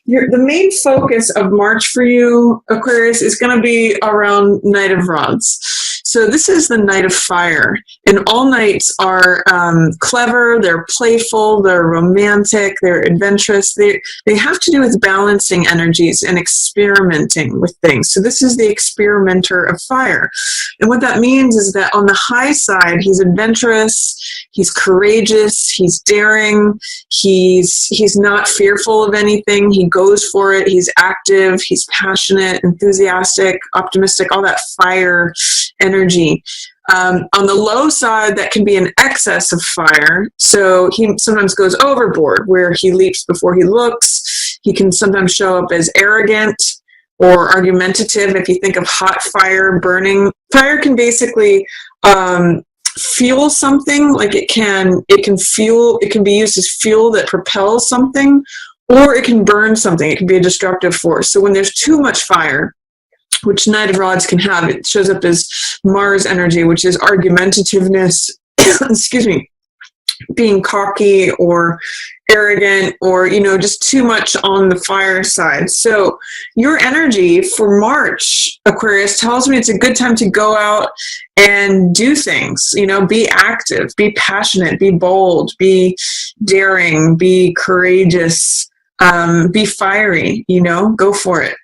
The main focus of March for you, Aquarius, is going to be around Knight of Rods. So this is the Knight of Fire, and all knights are clever, they're playful, they're romantic, they're adventurous. They have to do with balancing energies and experimenting with things. So this is the experimenter of fire. And what that means is that on the high side, he's adventurous, he's courageous, he's daring, he's not fearful of anything, he goes for it, he's active, he's passionate, enthusiastic, optimistic, all that fire energy. On the low side, that can be an excess of fire. So he sometimes goes overboard, where he leaps before he looks. He can sometimes show up as arrogant or argumentative. If you think of hot fire burning, fire can basically fuel something. Like it can be used as fuel that propels something, or it can burn something. It can be a destructive force. So when there's too much fire, which Knight of Rods can have, it shows up as Mars energy, which is argumentativeness, excuse me, being cocky or arrogant, or, just too much on the fire side. So your energy for March, Aquarius, tells me it's a good time to go out and do things, be active, be passionate, be bold, be daring, be courageous, be fiery, go for it.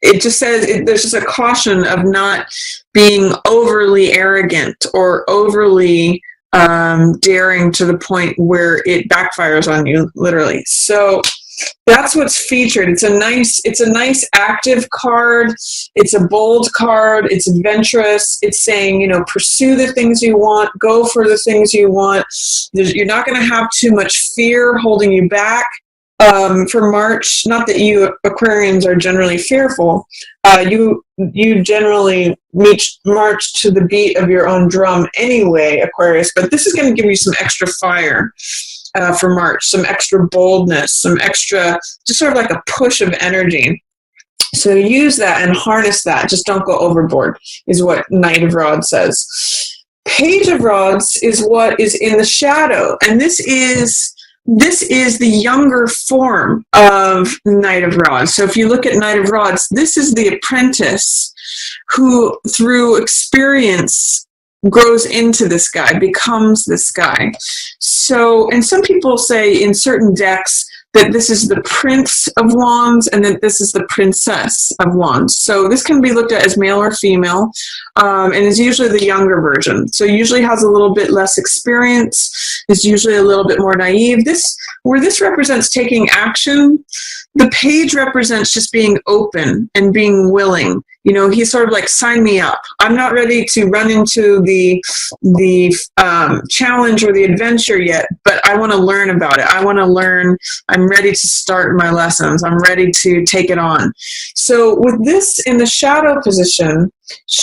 It just says there's just a caution of not being overly arrogant or overly daring to the point where it backfires on you, literally. So that's what's featured. It's a nice active card. It's a bold card. It's adventurous. It's saying, pursue the things you want, go for the things you want. You're not going to have too much fear holding you back. For March, not that you Aquarians are generally fearful, you generally march to the beat of your own drum anyway, Aquarius, but this is going to give you some extra fire for March, some extra boldness, some extra, just sort of like a push of energy. So use that and harness that. Just don't go overboard, is what Knight of Rods says. Page of Rods is what is in the shadow, and this is the younger form of Knight of Rods. So if you look at Knight of Rods, this is the apprentice who, through experience, grows into this guy, becomes this guy. So, and some people say in certain decks that this is the Prince of Wands and that this is the Princess of Wands. So this can be looked at as male or female, and is usually the younger version. So usually has a little bit less experience, is usually a little bit more naive. Where this represents taking action, the page represents just being open and being willing. He's sort of like, sign me up. I'm not ready to run into the challenge or the adventure yet, but I want to learn about it. I want to learn. I'm ready to start my lessons. I'm ready to take it on. So with this in the shadow position,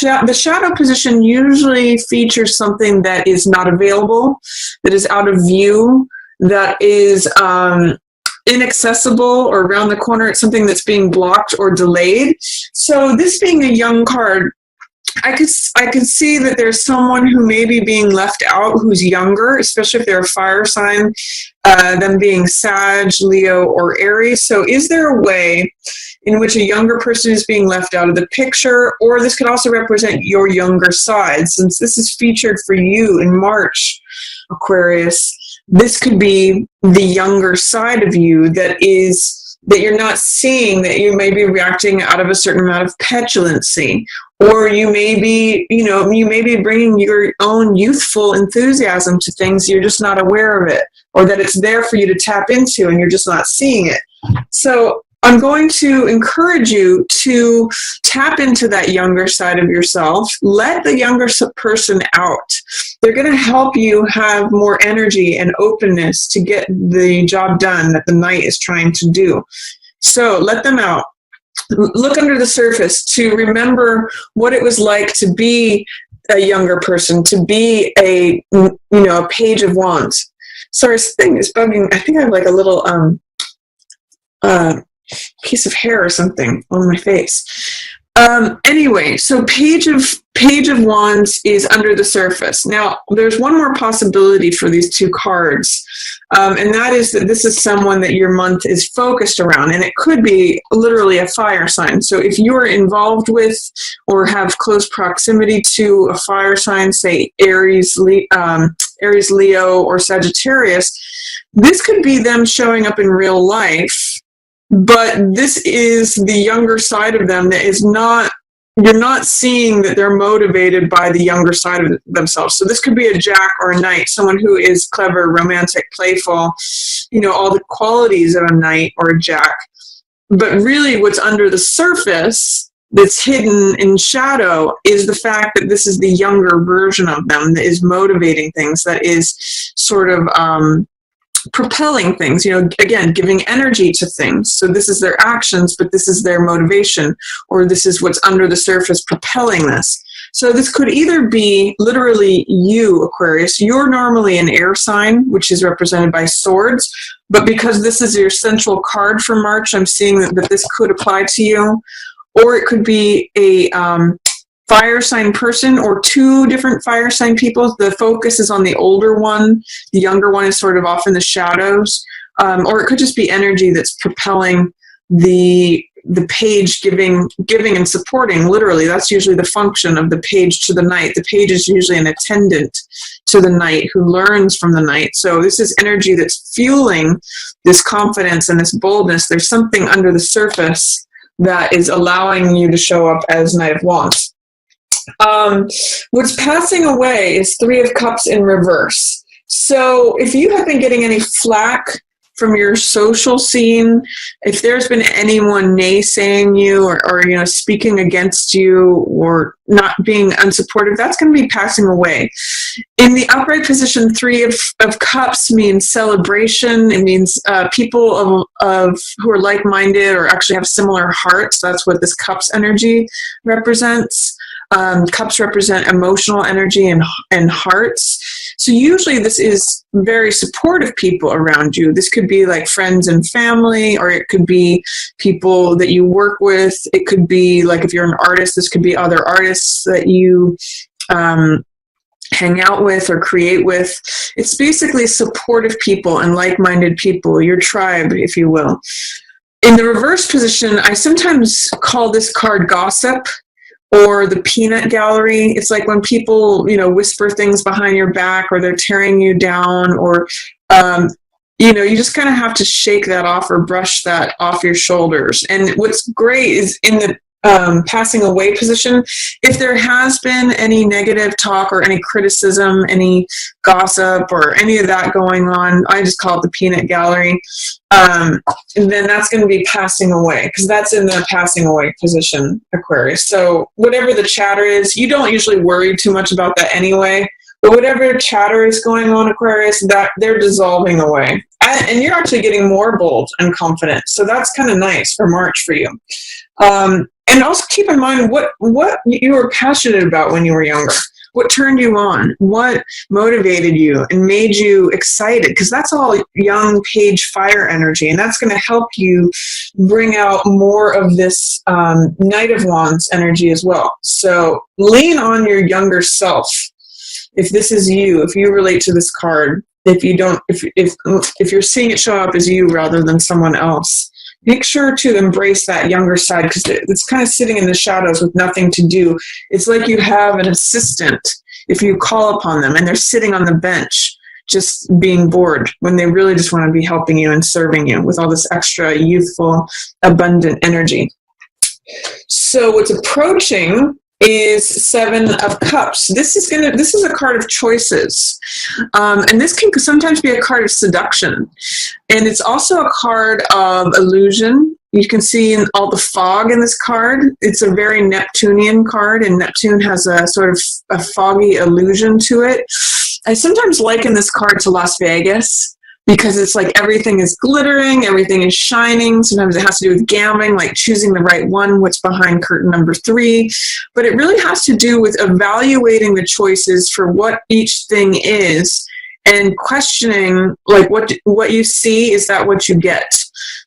the shadow position usually features something that is not available, that is out of view, that is inaccessible or around the corner. It's something that's being blocked or delayed. So this being a young card, I could see that there's someone who may be being left out who's younger, especially if they're a fire sign, them being Sag, Leo, or Aries. So is there a way in which a younger person is being left out of the picture? Or this could also represent your younger side. Since this is featured for you in March, Aquarius, this could be the younger side of you that you're not seeing, that you may be reacting out of a certain amount of petulancy, or you may be bringing your own youthful enthusiasm to things. You're just not aware of it, or that it's there for you to tap into and you're just not seeing it. So I'm going to encourage you to tap into that younger side of yourself. Let the younger person out. They're going to help you have more energy and openness to get the job done that the Knight is trying to do. So let them out. Look under the surface to remember what it was like to be a younger person, to be a Page of Wands. Sorry, this thing is bugging. I think I have like a little piece of hair or something on my face. Anyway, so Page of Wands is under the surface. Now, there's one more possibility for these two cards, and that is that this is someone that your month is focused around, and it could be literally a fire sign. So if you're involved with or have close proximity to a fire sign, say Aries, Leo, or Sagittarius, this could be them showing up in real life. But this is the younger side of them that is not, you're not seeing that they're motivated by the younger side of themselves. So this could be a Jack or a Knight, someone who is clever, romantic, playful, all the qualities of a Knight or a Jack. But really what's under the surface that's hidden in shadow is the fact that this is the younger version of them that is motivating things, that is sort of propelling things, again, giving energy to things. So this is their actions, but this is their motivation, or this is what's under the surface propelling this. So this could either be literally you, Aquarius. You're normally an air sign, which is represented by swords, but because this is your central card for March, I'm seeing that this could apply to you. Or it could be a fire sign person, or two different fire sign people. The focus is on the older one. The younger one is sort of off in the shadows. Or it could just be energy that's propelling the page, giving and supporting. Literally, that's usually the function of the page to the Knight. The page is usually an attendant to the Knight who learns from the Knight. So this is energy that's fueling this confidence and this boldness. There's something under the surface that is allowing you to show up as Knight of Wands. What's passing away is Three of Cups in reverse. So if you have been getting any flack from your social scene, if there's been anyone naysaying you or speaking against you or not being unsupportive, that's going to be passing away. In the upright position, Three of Cups means celebration. It means people of who are like-minded or actually have similar hearts. That's what this Cups energy represents. Cups represent emotional energy and hearts. So usually this is very supportive people around you. This could be like friends and family, or it could be people that you work with. It could be like, if you're an artist, this could be other artists that you hang out with or create with. It's basically supportive people and like-minded people, your tribe, if you will. In the reverse position, I sometimes call this card gossip, or the peanut gallery. It's like when people, whisper things behind your back, or they're tearing you down, or, you just kind of have to shake that off or brush that off your shoulders. And what's great is in the passing away position, if there has been any negative talk or any criticism, any gossip or any of that going on, I just call it the peanut gallery. And then that's going to be passing away, because that's in the passing away position, Aquarius. So whatever the chatter is, you don't usually worry too much about that anyway. But whatever chatter is going on, Aquarius, that they're dissolving away. And you're actually getting more bold and confident. So that's kind of nice for March for you. And also keep in mind what you were passionate about when you were younger. What turned you on? What motivated you and made you excited? Because that's all young page fire energy, and that's going to help you bring out more of this Knight of Wands energy as well. So lean on your younger self. If this is you, if you relate to this card, if you don't, if you're seeing it show up as you rather than someone else, make sure to embrace that younger side, because it's kind of sitting in the shadows with nothing to do. It's like you have an assistant if you call upon them, and they're sitting on the bench just being bored when they really just want to be helping you and serving you with all this extra youthful, abundant energy. So what's approaching is Seven of Cups. This is a card of choices. And this can sometimes be a card of seduction. And it's also a card of illusion. You can see in all the fog in this card. It's a very Neptunian card, and Neptune has a sort of a foggy illusion to it. I sometimes liken this card to Las Vegas, because it's like everything is glittering, everything is shining. Sometimes it has to do with gambling, like choosing the right one, what's behind curtain number 3. But it really has to do with evaluating the choices for what each thing is, and questioning, like, what you see, is that what you get?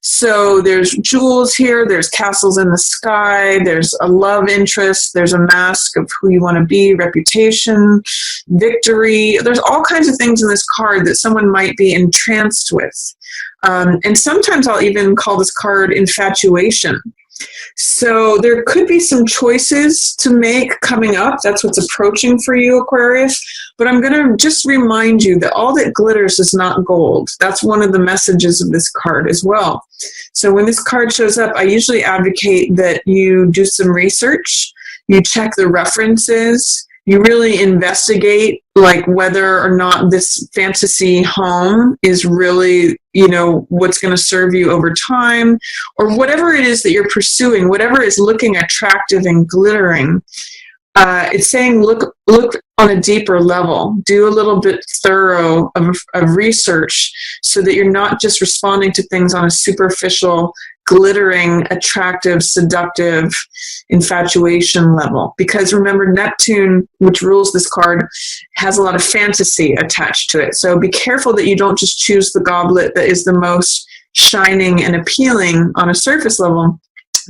So there's jewels here, there's castles in the sky, there's a love interest, there's a mask of who you want to be, reputation, victory. There's all kinds of things in this card that someone might be entranced with. And sometimes I'll even call this card infatuation. So there could be some choices to make coming up. That's what's approaching for you, Aquarius. But I'm going to just remind you that all that glitters is not gold. That's one of the messages of this card as well. So when this card shows up, I usually advocate that you do some research, you check the references, you really investigate like whether or not this fantasy home is really, you know, what's going to serve you over time, or whatever it is that you're pursuing, whatever is looking attractive and glittering. It's saying look on a deeper level, do a little bit thorough of research so that you're not just responding to things on a superficial, glittering, attractive, seductive infatuation level. Because remember, Neptune, which rules this card, has a lot of fantasy attached to it. So be careful that you don't just choose the goblet that is the most shining and appealing on a surface level.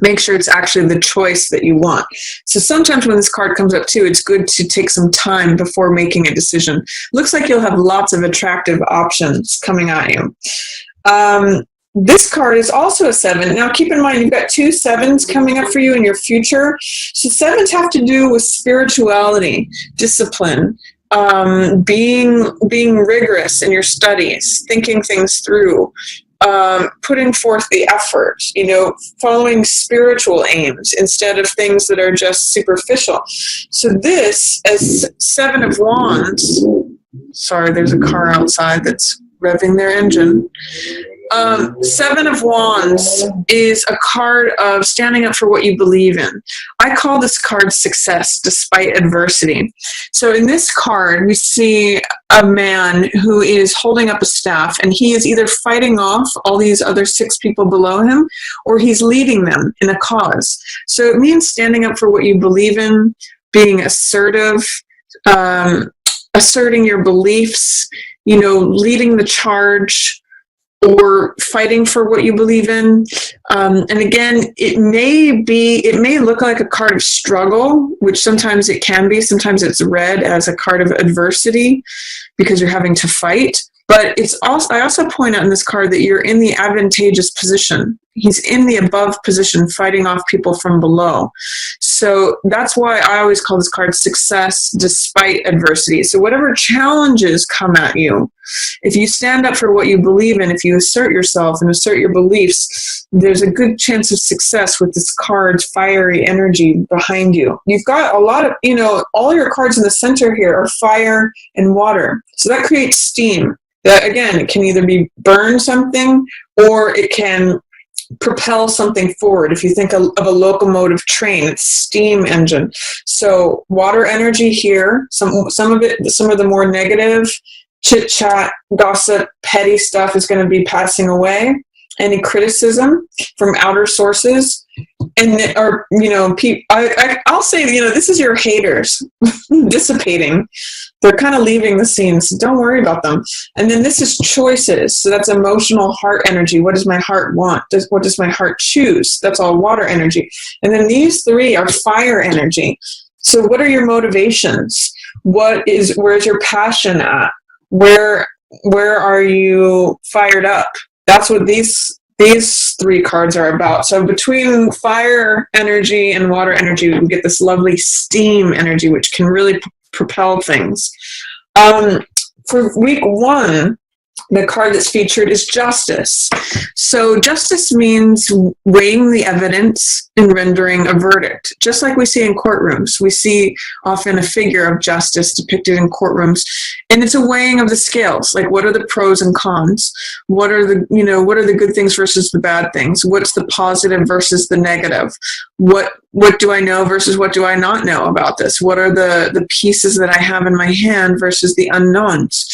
Make sure it's actually the choice that you want. So sometimes when this card comes up too, it's good to take some time before making a decision. Looks like you'll have lots of attractive options coming at you. This card is also a 7. Now keep in mind, you've got 2 7s coming up for you in your future. So 7s have to do with spirituality, discipline, being rigorous in your studies, thinking things through, putting forth the effort, you know, following spiritual aims instead of things that are just superficial. So this, as 7 of Wands, sorry, there's a car outside that's revving their engine. 7 of Wands is a card of standing up for what you believe in. I call this card success despite adversity. So in this card, we see a man who is holding up a staff, and he is either fighting off all these other 6 people below him, or he's leading them in a cause. So it means standing up for what you believe in, being assertive, asserting your beliefs, you know, leading the charge, or fighting for what you believe in. And again, it may look like a card of struggle, which sometimes it can be. Sometimes it's read as a card of adversity because you're having to fight. But it's also, I also point out in this card that you're in the advantageous position. He's in the above position, fighting off people from below. So that's why I always call this card success despite adversity. So whatever challenges come at you, if you stand up for what you believe in, if you assert yourself and assert your beliefs, there's a good chance of success with this card's fiery energy behind you. You've got a lot of, you know, all your cards in the center here are fire and water. So that creates steam. That, again, it can either be burn something or it can propel something forward. If you think of a locomotive train, it's steam engine. So water energy here, some of the more negative chit chat, gossip, petty stuff is going to be passing away. Any criticism from outer sources, and or you know, I'll say, you know, this is your haters dissipating. They're kind of leaving the scene, so don't worry about them. And then this is choices. So that's emotional heart energy. What does my heart want? What does my heart choose? That's all water energy. And then these 3 are fire energy. So what are your motivations? Where's your passion at? Where are you fired up? That's what these 3 cards are about. So between fire energy and water energy, we get this lovely steam energy, which can really propel things. For week 1, the card that's featured is justice. So justice means weighing the evidence and rendering a verdict. Just like we see in courtrooms, we see often a figure of justice depicted in courtrooms, and it's a weighing of the scales. Like, what are the pros and cons? What are the good things versus the bad things? What's the positive versus the negative? What do I know versus what do I not know about this? What are the pieces that I have in my hand versus the unknowns?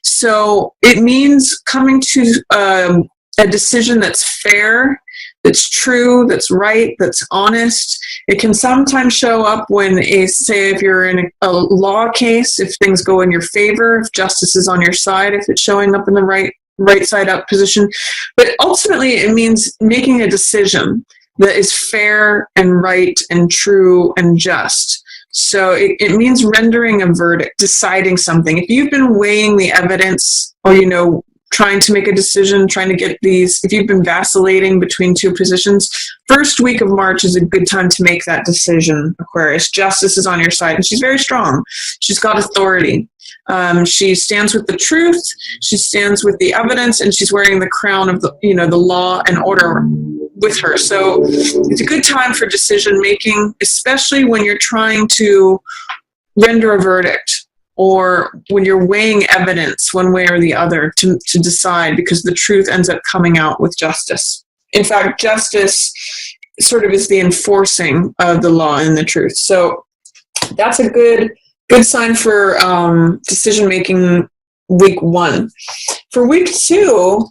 So it means coming to a decision that's fair, that's true, that's right, that's honest. It can sometimes show up when, if you're in a law case, if things go in your favor, if justice is on your side, if it's showing up in the right right side up position. But ultimately, it means making a decision that is fair and right and true and just. So it means rendering a verdict, deciding something. If you've been weighing the evidence, or, trying to make a decision, trying to get these, if you've been vacillating between two positions, first week of March is a good time to make that decision, Aquarius. Justice is on your side, and she's very strong. She's got authority. She stands with the truth, she stands with the evidence, and she's wearing the crown of the law and order with her. So it's a good time for decision making, especially when you're trying to render a verdict, or when you're weighing evidence one way or the other to decide, because the truth ends up coming out with justice. In fact, justice sort of is the enforcing of the law and the truth. So that's a good sign for decision-making week 1. For week 2,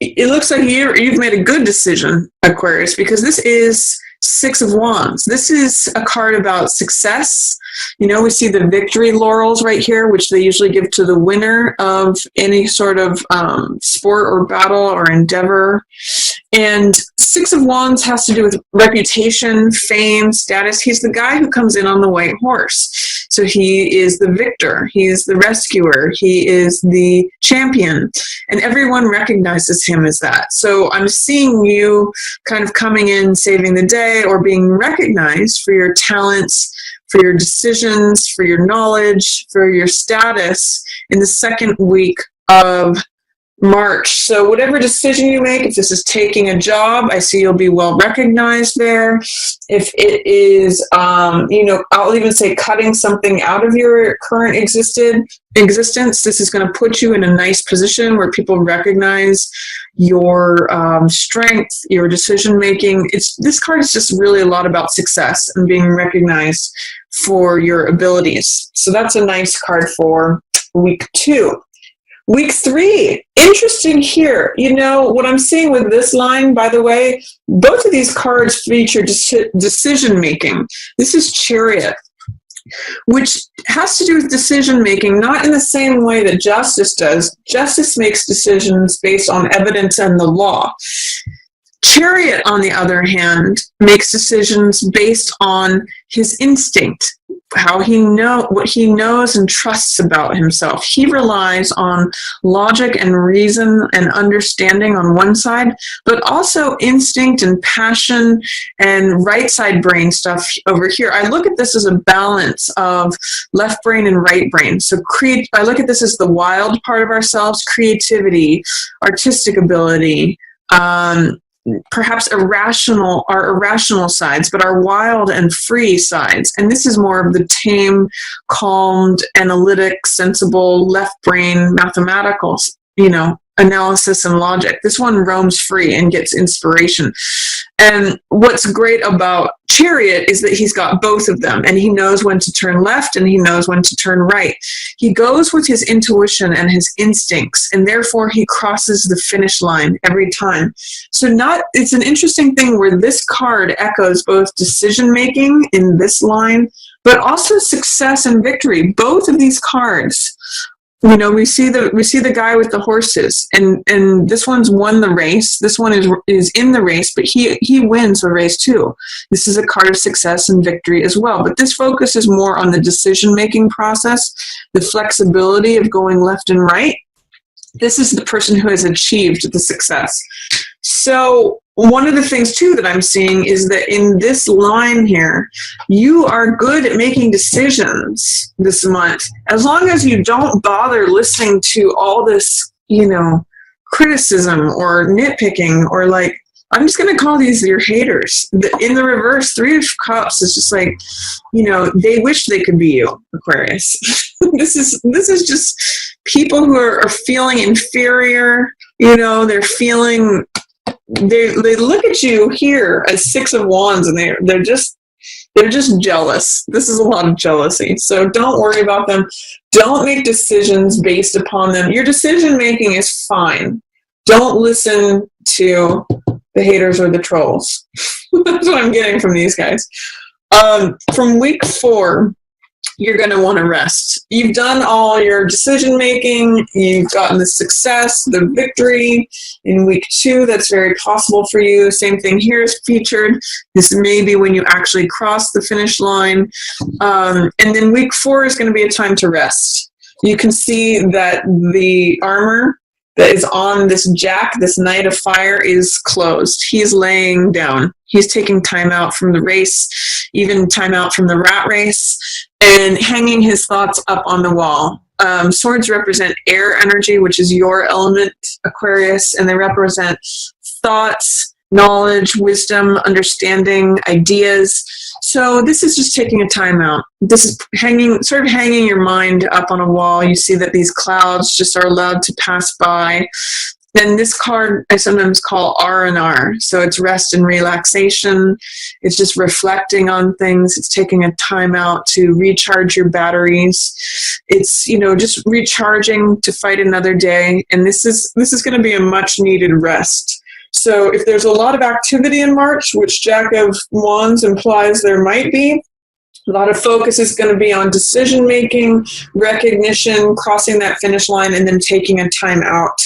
it looks like you've made a good decision, Aquarius, because this is 6 of Wands. This is a card about success. We see the victory laurels right here, which they usually give to the winner of any sort of sport or battle or endeavor. And 6 of Wands has to do with reputation, fame, status. He's the guy who comes in on the white horse. So he is the victor. He is the rescuer. He is the champion. And everyone recognizes him as that. So I'm seeing you kind of coming in, saving the day, or being recognized for your talents, for your decisions, for your knowledge, for your status in the second week of March. So whatever decision you make, if this is taking a job, I see you'll be well recognized there. If it is, I'll even say cutting something out of your current existence, this is going to put you in a nice position where people recognize your strength, your decision making. This card is just really a lot about success and being recognized for your abilities. So that's a nice card for week 2. Week 3, interesting here. What I'm seeing with this line, by the way, both of these cards feature decision making. This is Chariot, which has to do with decision making, not in the same way that Justice does. Justice makes decisions based on evidence and the law. Chariot, on the other hand, makes decisions based on his instinct, what he knows and trusts about himself. He relies on logic and reason and understanding on one side, but also instinct and passion and right side brain stuff over here. I look at this as a balance of left brain and right brain. So I look at this as the wild part of ourselves, creativity, artistic ability, perhaps our irrational sides, but our wild and free sides. And this is more of the tame, calmed, analytic, sensible, left brain, mathematical, analysis and logic. This one roams free and gets inspiration. And what's great about Chariot is that he's got both of them, and he knows when to turn left and he knows when to turn right. He goes with his intuition and his instincts, and therefore he crosses the finish line every time. So it's an interesting thing where this card echoes both decision making in this line, but also success and victory. Both of these cards, we see the guy with the horses, and this one's won the race. This one is in the race, but he wins the race too. This is a card of success and victory as well. But this focuses more on the decision-making process, the flexibility of going left and right. This is the person who has achieved the success. So one of the things too that I'm seeing is that in this line here, you are good at making decisions this month, as long as you don't bother listening to all this, criticism or nitpicking, or I'm just going to call these your haters. In the reverse, 3 of Cups is just like, they wish they could be you, Aquarius. This is just people who are feeling inferior. They're feeling. They look at you here as 6 of Wands, and they're just jealous. This is a lot of jealousy. So don't worry about them. Don't make decisions based upon them. Your decision making is fine. Don't listen to the haters or the trolls. That's what I'm getting from these guys. From week 4, you're going to want to rest. You've done all your decision making. You've gotten the success, the victory in week 2. That's very possible for you. Same thing here is featured. This may be when you actually cross the finish line. And then week 4 is going to be a time to rest. You can see that the armor that is on this Jack, this Knight of Fire, is closed. He's laying down. He's taking time out from the race, even time out from the rat race, and hanging his thoughts up on the wall. Swords represent air energy, which is your element, Aquarius, and they represent thoughts, knowledge, wisdom, understanding, ideas. So this is just taking a time out. This is sort of hanging your mind up on a wall. You see that these clouds just are allowed to pass by. Then this card I sometimes call R&R. So it's rest and relaxation. It's just reflecting on things. It's taking a time out to recharge your batteries. It's, just recharging to fight another day. And this is going to be a much needed rest. So if there's a lot of activity in March, which Jack of Wands implies there might be, a lot of focus is going to be on decision making, recognition, crossing that finish line, and then taking a time out.